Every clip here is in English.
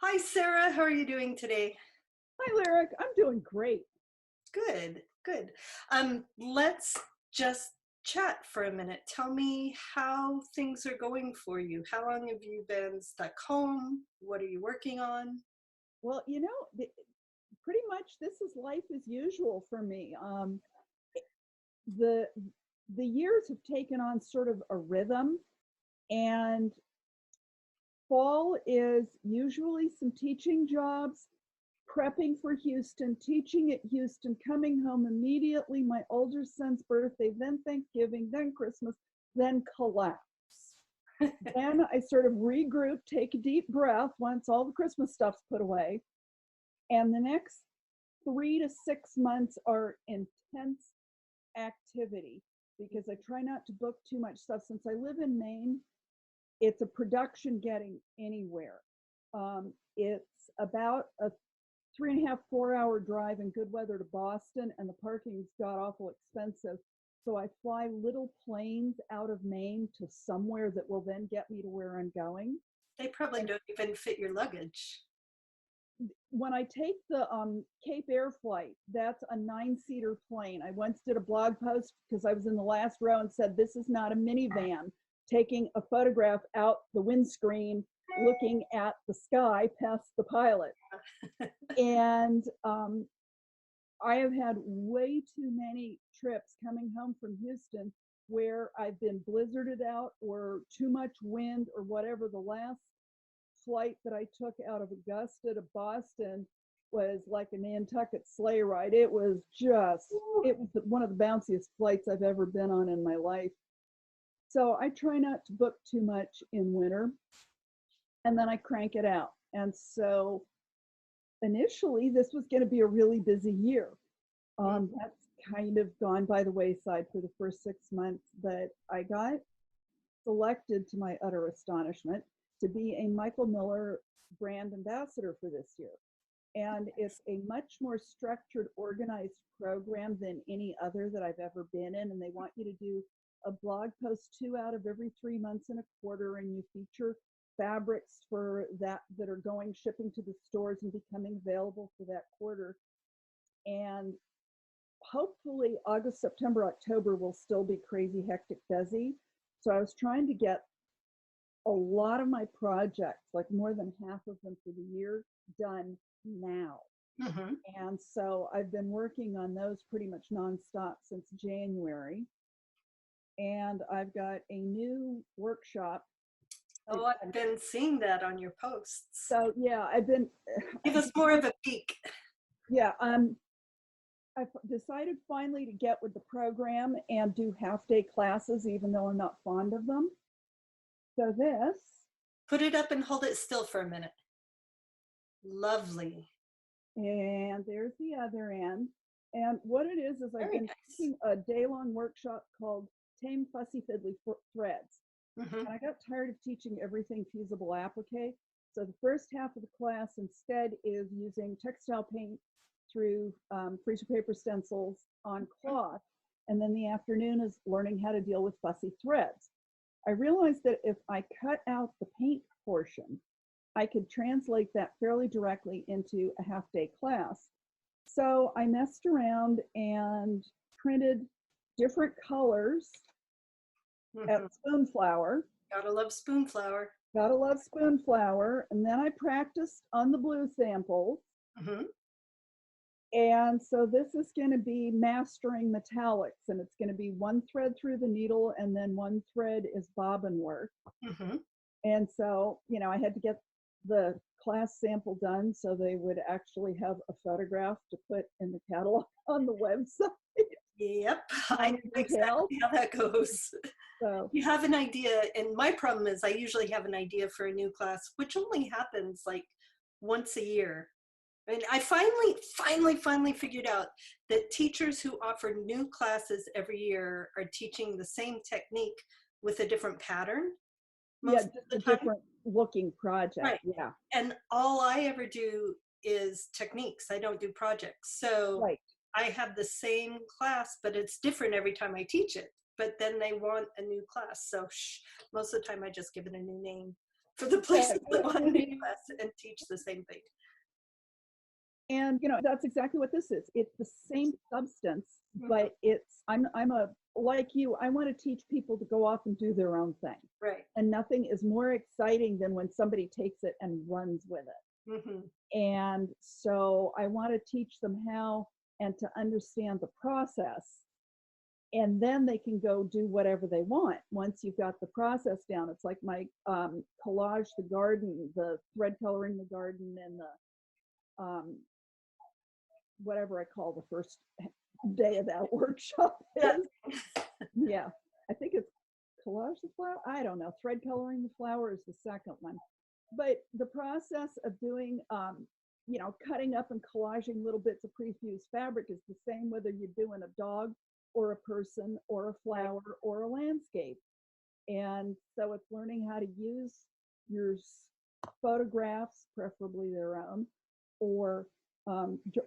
Hi, Sarah. How are you doing today? Hi, Lyric. I'm doing great. Good, good. Let's just chat for a minute. Tell me how things are going for you. How long have you been stuck home? What are you working on? Well, pretty much this is life as usual for me. The the years have taken on sort of a rhythm, and fall is usually some teaching jobs, prepping for Houston, teaching at Houston, coming home immediately, my older son's birthday, then Thanksgiving, then Christmas, then collapse. Then I sort of regroup, take a deep breath once all the Christmas stuff's put away. And the next 3 to 6 months are intense activity because I try not to book too much stuff. Since I live in Maine, it's a production getting anywhere. It's about a 3.5, 4 hour drive in good weather to Boston, and the parking's god awful expensive. So I fly little planes out of Maine to somewhere that will then get me to where I'm going. They probably And don't even fit your luggage. when I take the Cape Air flight, that's a 9-seater plane. I once did a blog post because I was in the last row and said, this is not a minivan, taking a photograph out the windscreen, looking at the sky past the pilot. And I have had way too many trips coming home from Houston where I've been blizzarded out or too much wind or whatever. The last flight that I took out of Augusta to Boston was like a Nantucket sleigh ride. It was one of the bounciest flights I've ever been on in my life. So I try not to book too much in winter, and then I crank it out. And so initially, this was going to be a really busy year. That's kind of gone by the wayside for the first 6 months, but I got selected, to my utter astonishment, to be a Michael Miller brand ambassador for this year. And it's a much more structured, organized program than any other that I've ever been in. And they want you to do a blog post 2 out of every 3 months in a quarter, and you feature fabrics for that are going shipping to the stores and becoming available for that quarter. And hopefully August, September, October will still be crazy, hectic, busy. So I was trying to get a lot of my projects, like more than half of them for the year, done now. Mm-hmm. And so I've been working on those pretty much nonstop since January. And I've got a new workshop. Oh, I've been seeing that on your posts. So yeah, I've been. Give us more of a peek. Yeah, I've decided finally to get with the program and do half-day classes, even though I'm not fond of them. So this. Put it up and hold it still for a minute. Lovely. And there's the other end. And what it is I've Very been nice. taking a day-long workshop called Tame Fussy Fiddly Threads. Mm-hmm. And I got tired of teaching everything feasible applique. So the first half of the class instead is using textile paint through freezer paper stencils on cloth. And then the afternoon is learning how to deal with fussy threads. I realized that if I cut out the paint portion, I could translate that fairly directly into a half-day class. So I messed around and printed different colors at Spoonflower. Gotta love Spoonflower. Gotta love Spoonflower. And then I practiced on the blue samples. Mm-hmm. And so this is going to be mastering metallics, and it's going to be one thread through the needle, and then one thread is bobbin work. Mm-hmm. And so, I had to get the class sample done so they would actually have a photograph to put in the catalog on the website. Yep, I know exactly how that goes. So you have an idea, and my problem is I usually have an idea for a new class, which only happens like once a year. And I finally figured out that teachers who offer new classes every year are teaching the same technique with a different pattern most of the time. Different looking project. Right. Yeah. And all I ever do is techniques. I don't do projects. So right. I have the same class, but it's different every time I teach it. But then they want a new class. So most of the time I just give it a new name. for the places that want a new class and teach the same thing. And that's exactly what this is. It's the same substance, but I'm like you, I want to teach people to go off and do their own thing. Right. And nothing is more exciting than when somebody takes it and runs with it. And so I want to teach them how and to understand the process. And then they can go do whatever they want. Once you've got the process down, it's like my collage, the garden, the thread coloring the garden, and the whatever I call the first day of that workshop is. Yeah, I think it's collage the flower. I don't know. Thread coloring the flower is the second one. But the process of doing, cutting up and collaging little bits of prefused fabric is the same whether you're doing a dog or a person or a flower or a landscape. And so it's learning how to use your photographs, preferably their own, or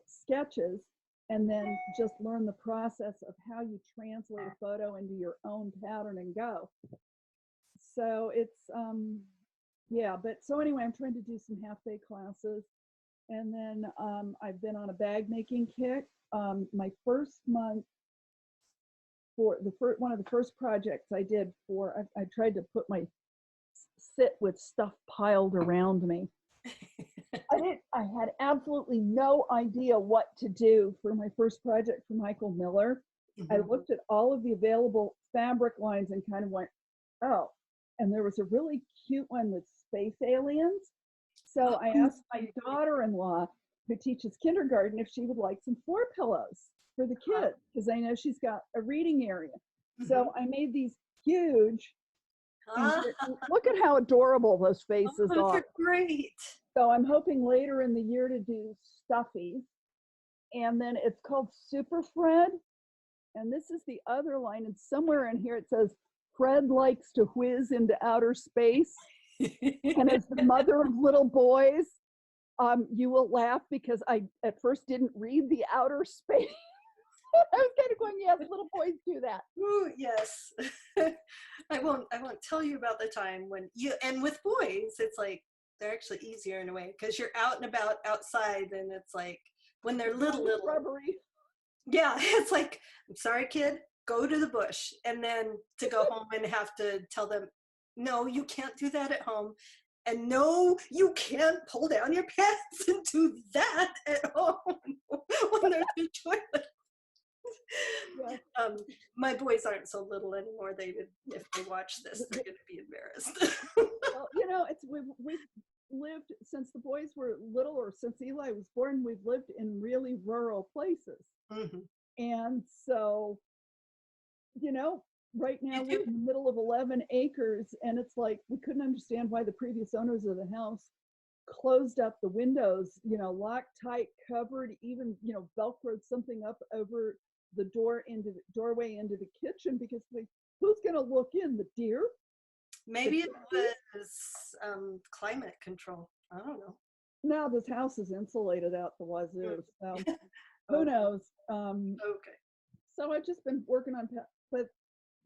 sketches, and then just learn the process of how you translate a photo into your own pattern and go. So it's, but so anyway, I'm trying to do some half-day classes. And then I've been on a bag making kick. My first month, for one of the first projects I did I tried to put sit with stuff piled around me. I had absolutely no idea what to do for my first project for Michael Miller. I looked at all of the available fabric lines and kind of went, oh, and there was a really cute one with space aliens. So I asked my daughter-in-law, who teaches kindergarten, if she would like some floor pillows for the kids, because I know she's got a reading area. So I made these huge, look at how adorable those faces those are. are great. So I'm hoping later in the year to do stuffies. And then it's called Super Fred. And this is the other line. And somewhere in here it says, Fred likes to whiz into outer space. And as the mother of little boys, you will laugh because I at first didn't read the outer space. I was kind of going, yes, little boys do that. Ooh, yes. I won't tell you about the time when and with boys, it's like, they're actually easier in a way because you're out and about outside, and it's like when they're little rubbery. Yeah, it's like, I'm sorry, kid, go to the bush. And then to go home and have to tell them, no, you can't do that at home. And no, you can't pull down your pants and do that at home when there's a toilet. Yeah. My boys aren't so little anymore. If they watch this, they're going to be embarrassed. Well, we've lived since the boys were little, or since Eli was born. We've lived in really rural places, and so right now we're in the middle of 11 acres, and it's like we couldn't understand why the previous owners of the house closed up the windows, locked tight, covered, even velcroed something up over the doorway into the kitchen, because who's going to look in? The deer? Maybe it was climate control. I don't know. No, this house is insulated out the wazoo, so who knows? Okay. So I've just been working on, but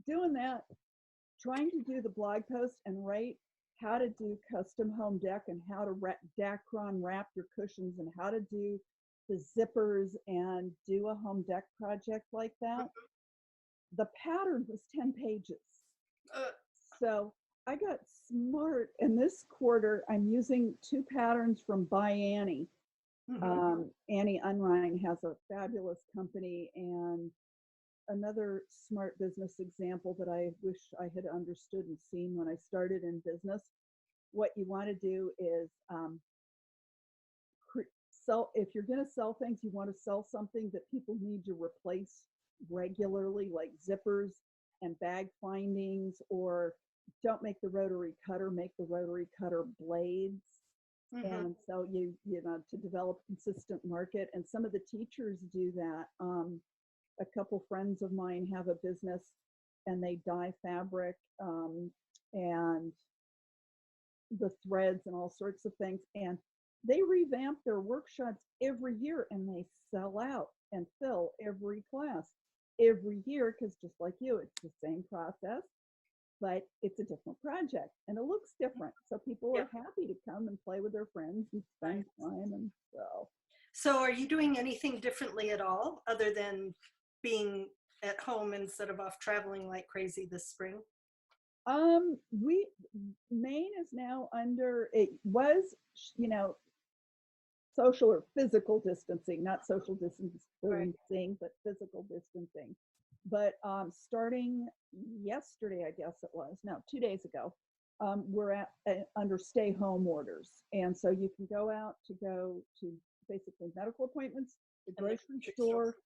doing that, trying to do the blog post and write how to do custom home deck and how to Dacron wrap your cushions and how to do the zippers and do a home deck project like that. The pattern was 10 pages. So I got smart, and this quarter I'm using 2 patterns from By Annie. Annie Unrein has a fabulous company, and another smart business example that I wish I had understood and seen when I started in business. What you want to do is if you're going to sell things, you want to sell something that people need to replace regularly, like zippers and bag findings, or don't make the rotary cutter, make the rotary cutter blades. And so you know, to develop a consistent market. And some of the teachers do that. A couple friends of mine have a business, and they dye fabric and the threads and all sorts of things. And they revamp their workshops every year, and they sell out and fill every class every year, because just like you, it's the same process. but it's a different project and it looks different. So people Yeah. are happy to come and play with their friends and spend time. And so, So are you doing anything differently at all other than being at home instead of off traveling like crazy this spring? we Maine is now under, it was, you know, social or physical distancing, not social Right. distancing, but physical distancing. But starting yesterday, I guess it was, no, 2 days ago, we're under stay home orders. And so you can go out to go to basically medical appointments, the And the grocery grocery store. store,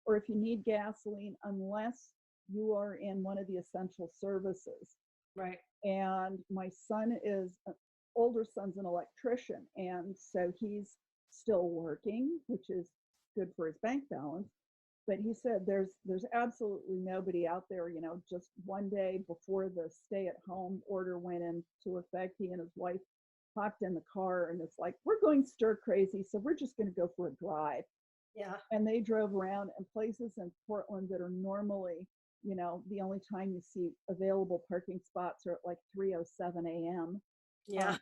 or if you need gasoline, unless you are in one of the essential services. Right. And my son is older son's an electrician, and so he's still working, which is good for his bank balance. But he said there's absolutely nobody out there. You know, just one day before the stay at home order went into effect, he and his wife hopped in the car and it's like, we're going stir crazy, so we're just going to go for a drive. Yeah. And they drove around, and places in Portland that are normally, you know, the only time you see available parking spots are at like 3:07 a.m. Yeah.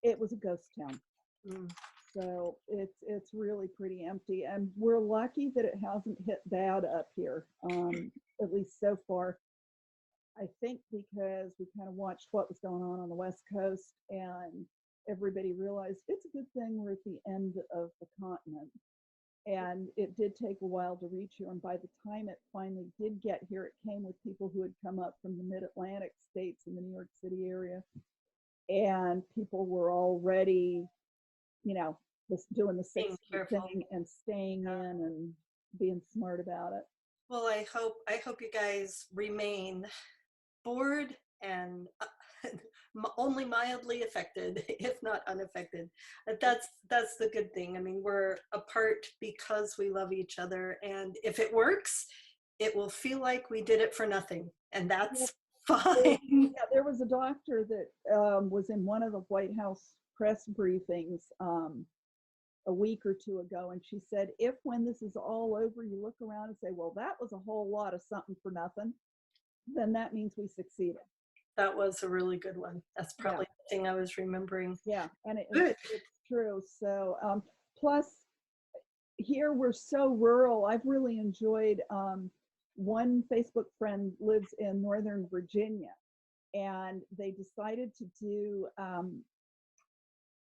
It was a ghost town. Mm. So it's really pretty empty, and we're lucky that it hasn't hit bad up here, at least so far. I think because we kind of watched what was going on the West Coast, and everybody realized it's a good thing we're at the end of the continent. And it did take a while to reach here. And by the time it finally did get here, it came with people who had come up from the mid-Atlantic states in the New York City area. And people were already, you know, doing the Being 6 feet careful. thing and staying in and being smart about it. Well, I hope you guys remain bored and only mildly affected, if not unaffected. That's the good thing. I mean, we're apart because we love each other, and if it works, it will feel like we did it for nothing, and that's fine. Yeah, there was a doctor that was in one of the White House press briefings a week or two ago, and she said, if when this is all over, you look around and say, well, that was a whole lot of something for nothing, then that means we succeeded. That was a really good one. That's Yeah. probably the thing I was remembering. Yeah, and Good. it's true. So, plus here we're so rural. I've really enjoyed, one Facebook friend lives in Northern Virginia, and they decided to do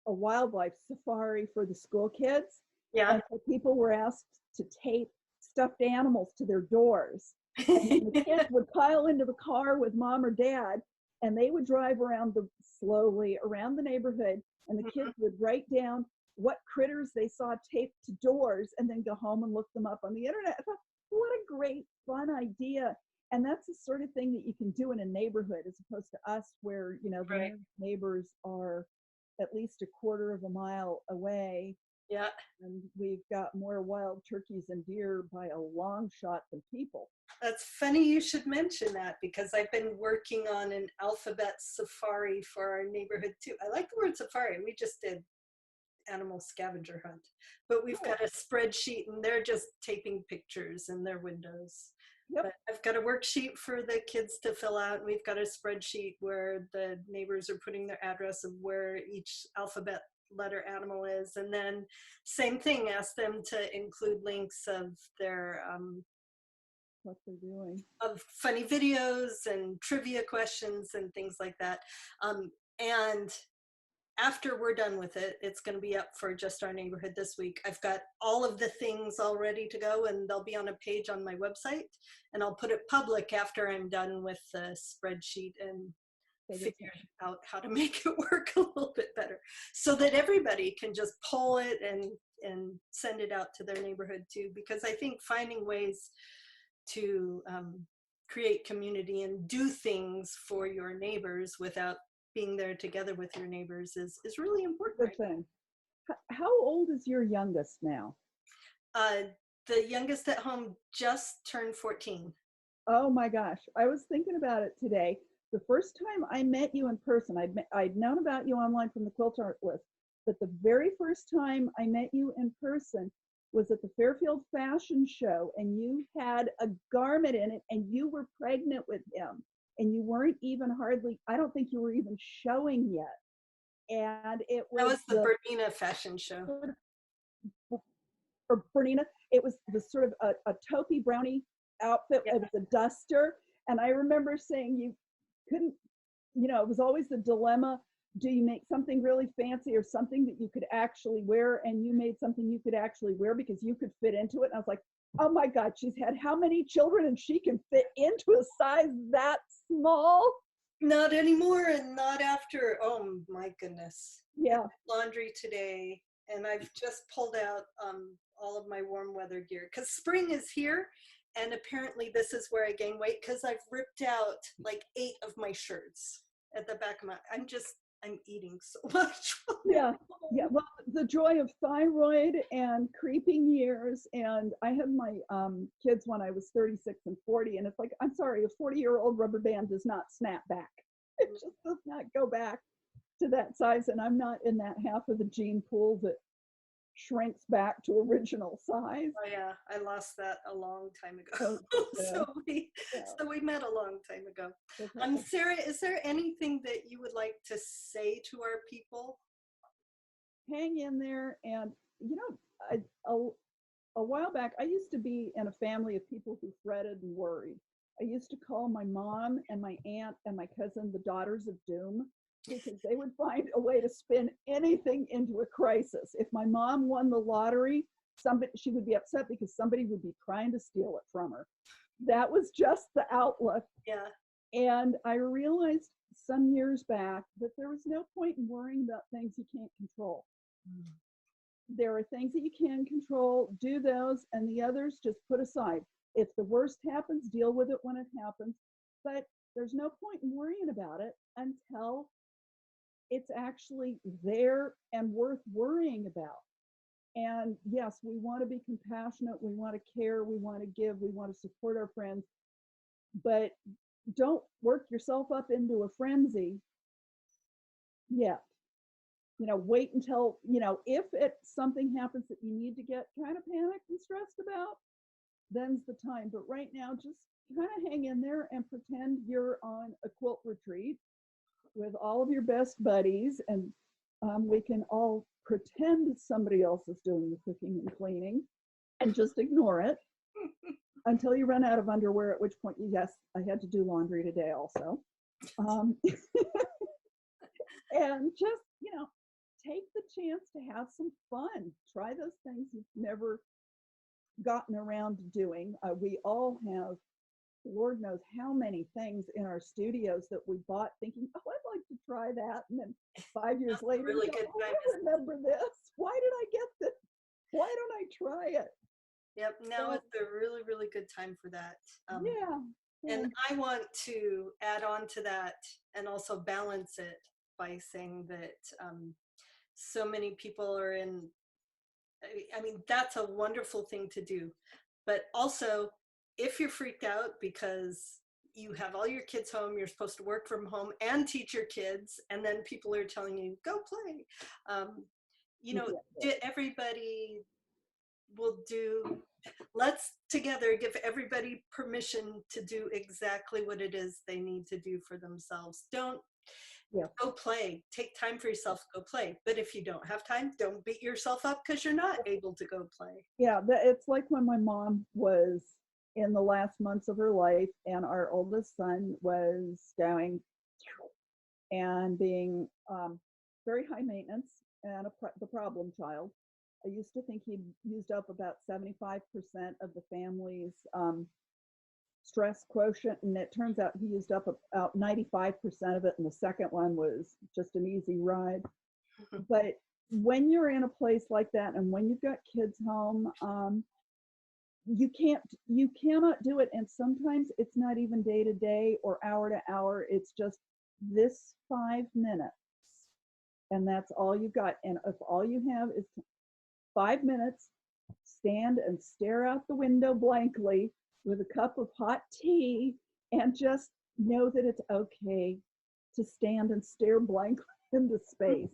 a wildlife safari for the school kids. Yeah. And so people were asked to tape stuffed animals to their doors. And then the kids would pile into the car with mom or dad, and they would drive around slowly around the neighborhood, and the kids would write down what critters they saw taped to doors and then go home and look them up on the internet. I thought, what a great fun idea. And that's the sort of thing that you can do in a neighborhood, as opposed to us where, you know, the Right. neighbors are at least a quarter of a mile away. Yeah. And we've got more wild turkeys and deer by a long shot than people. That's funny you should mention that, because I've been working on an alphabet safari for our neighborhood too. I like the word safari. We just did animal scavenger hunt, but we've got a spreadsheet and they're just taping pictures in their windows. Yep. But I've got a worksheet for the kids to fill out, and we've got a spreadsheet where the neighbors are putting their address of where each alphabet letter animal is, and then same thing, ask them to include links of their What they're doing. of funny videos and trivia questions and things like that. And after we're done with it, it's going to be up for Just Our Neighborhood this week. I've got all of the things all ready to go, and they'll be on a page on my website, and I'll put it public after I'm done with the spreadsheet and figure out how to make it work a little bit better, so that everybody can just pull it and send it out to their neighborhood too. Because I think finding ways to create community and do things for your neighbors without being there together with your neighbors is really important. Good thing. How old is your youngest now? The youngest at home just turned 14. Oh my gosh, I was thinking about it today. The first time I met you in person, I'd known about you online from the quilt art list, but the very first time I met you in person was at the Fairfield Fashion Show, and you had a garment in it, and you were pregnant with him. and you weren't even hardly, I don't think you were even showing yet. And it That was was the Bernina fashion show. Or Bernina, it was the sort of a taupey brownie outfit. Yeah. It was a duster. And I remember saying you couldn't, it was always the dilemma. Do you make something really fancy or something that you could actually wear? And you made something you could actually wear because you could fit into it. And I was like, oh my God, she's had how many children and she can fit into a size that small? Not anymore, and not after. Oh my goodness. Yeah. Laundry today, and I've just pulled out all of my warm weather gear because spring is here, and apparently this is where I gain weight because I've ripped out like 8 of my shirts at the back of my. I'm eating so much. Yeah. Well, the joy of thyroid and creeping years. And I had my kids when I was 36 and 40. And it's like, I'm sorry, a 40-year-old rubber band does not snap back. It just does not go back to that size. And I'm not in that half of the gene pool that shrinks back to original size. Oh yeah, I lost that a long time ago. So we met a long time ago. Sarah, is there anything that you would like to say to our people? Hang in there. And a while back, I used to be in a family of people who fretted and worried. I used to call my mom and my aunt and my cousin the daughters of doom, because they would find a way to spin anything into a crisis. If my mom won the lottery, she would be upset because somebody would be trying to steal it from her. That was just the outlook. Yeah. And I realized some years back that there was no point in worrying about things you can't control. There are things that you can control, do those, and the others just put aside. If the worst happens, deal with it when it happens. But there's no point in worrying about it until it's actually there and worth worrying about. And yes, we want to be compassionate, we want to care, we want to give, we want to support our friends, but don't work yourself up into a frenzy yet. Wait until, if something happens that you need to get kind of panicked and stressed about, then's the time. But right now, just kind of hang in there and pretend you're on a quilt retreat with all of your best buddies, and we can all pretend somebody else is doing the cooking and cleaning and just ignore it until you run out of underwear, at which point, yes, I had to do laundry today also. And just, take the chance to have some fun. Try those things you've never gotten around to doing. We all have, Lord knows how many things in our studios that we bought thinking, oh, I'd like to try that. And then 5 years later, really good time. I remember this. Why did I get this? Why don't I try it? Yep, now is a really, really good time for that. Yeah. And I want to add on to that and also balance it by saying that so many people are in, I mean, that's a wonderful thing to do. But also, if you're freaked out because you have all your kids home, you're supposed to work from home and teach your kids, and then people are telling you, go play. Everybody will do, let's together give everybody permission to do exactly what it is they need to do for themselves. Don't go play. Take time for yourself, go play. But if you don't have time, don't beat yourself up because you're not able to go play. Yeah, it's like when my mom was in the last months of her life and our oldest son was going and being very high maintenance and the problem child. I used to think he'd used up about 75% of the family's stress quotient, and it turns out he used up about 95% of it, and the second one was just an easy ride. But when you're in a place like that and when you've got kids home, you cannot do it. And sometimes it's not even day to day or hour to hour. It's just this 5 minutes, and that's all you got. And if all you have is 5 minutes, stand and stare out the window blankly with a cup of hot tea and just know that it's okay to stand and stare blankly into space.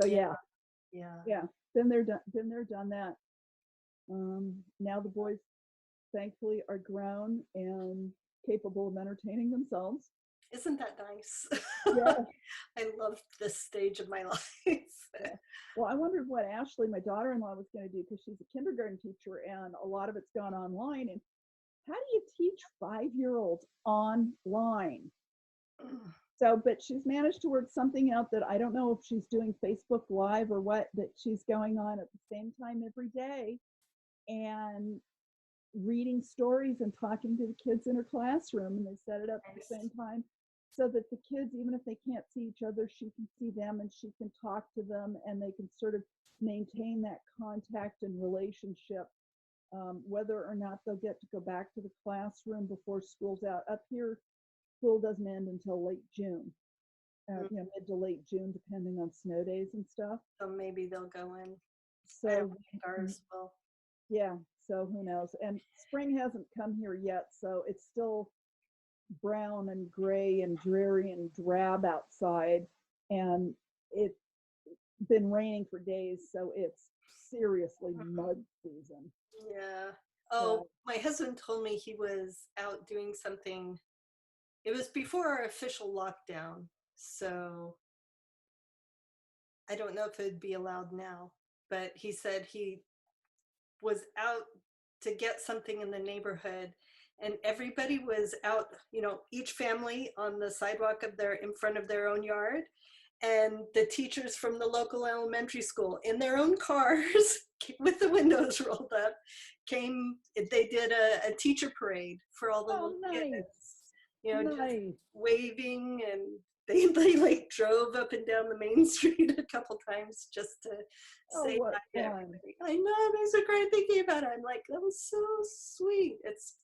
So yeah. Been there, done that. Now the boys thankfully are grown and capable of entertaining themselves. Isn't that nice? Yeah. I love this stage of my life. Yeah. Well, I wondered what Ashley, my daughter-in-law, was going to do, because she's a kindergarten teacher and a lot of it's gone online. And how do you teach 5-year-olds online? So, but she's managed to work something out that I don't know if she's doing Facebook Live or what, that she's going on at the same time every day and reading stories and talking to the kids in her classroom. And they set it up at the same time so that the kids, even if they can't see each other, she can see them and she can talk to them, and they can sort of maintain that contact and relationship, whether or not they'll get to go back to the classroom before school's out. Up here, school doesn't end until late June, mid to late June, depending on snow days and stuff. So maybe they'll go in. So I don't think ours will. yeah, so who knows? And spring hasn't come here yet, so it's still brown and gray and dreary and drab outside, and it's been raining for days, so it's seriously mud season. Yeah. Oh, my husband told me he was out doing something. It was before our official lockdown, so I don't know if it'd be allowed now, but he said he was out to get something in the neighborhood, and everybody was out, each family on the sidewalk in front of their own yard, and the teachers from the local elementary school in their own cars with the windows rolled up they did a teacher parade for all the little kids, just waving, and they like drove up and down the main street a couple times just to say hi to everybody. I know, it makes me cry thinking about it. I'm like, that was so sweet. It's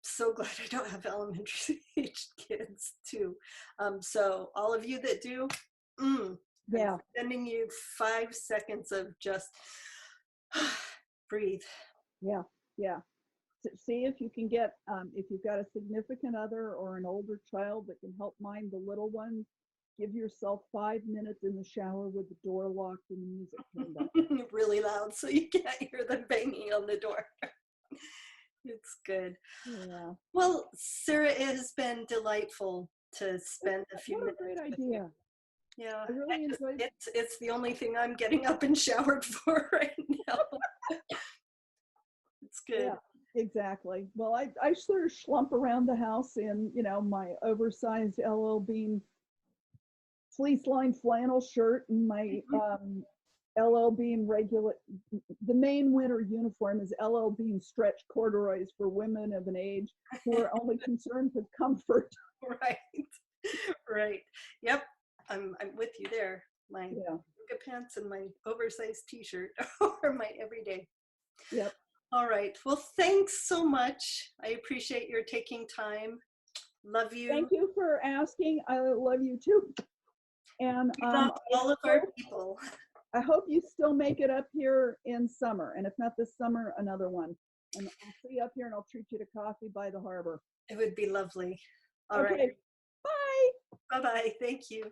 so glad I don't have elementary age kids too. So all of you that do, I'm sending you 5 seconds of just breathe. Yeah. See if you can get, if you've got a significant other or an older child that can help mind the little ones, give yourself 5 minutes in the shower with the door locked and the music turned up. Really loud so you can't hear them banging on the door. It's good. Yeah. Well, Sarah, it has been delightful to spend a few minutes. What a great idea. Yeah, I really enjoyed it. It's the only thing I'm getting up and showered for right now. It's good. Yeah, exactly. Well, I sort of schlump around the house in, my oversized LL Bean fleece lined flannel shirt and my LL Bean the main winter uniform is LL Bean stretch corduroys for women of an age who are only concerned with comfort. Right. Yep. I'm with you there. My yoga pants and my oversized t-shirt are my everyday. Yep. All right. Well, thanks so much. I appreciate your taking time. Love you. Thank you for asking. I love you too. And all of our people. I hope you still make it up here in summer, and if not this summer, another one. And I'll see you up here, and I'll treat you to coffee by the harbor. It would be lovely. All right. Bye. Bye. Bye-bye. Thank you.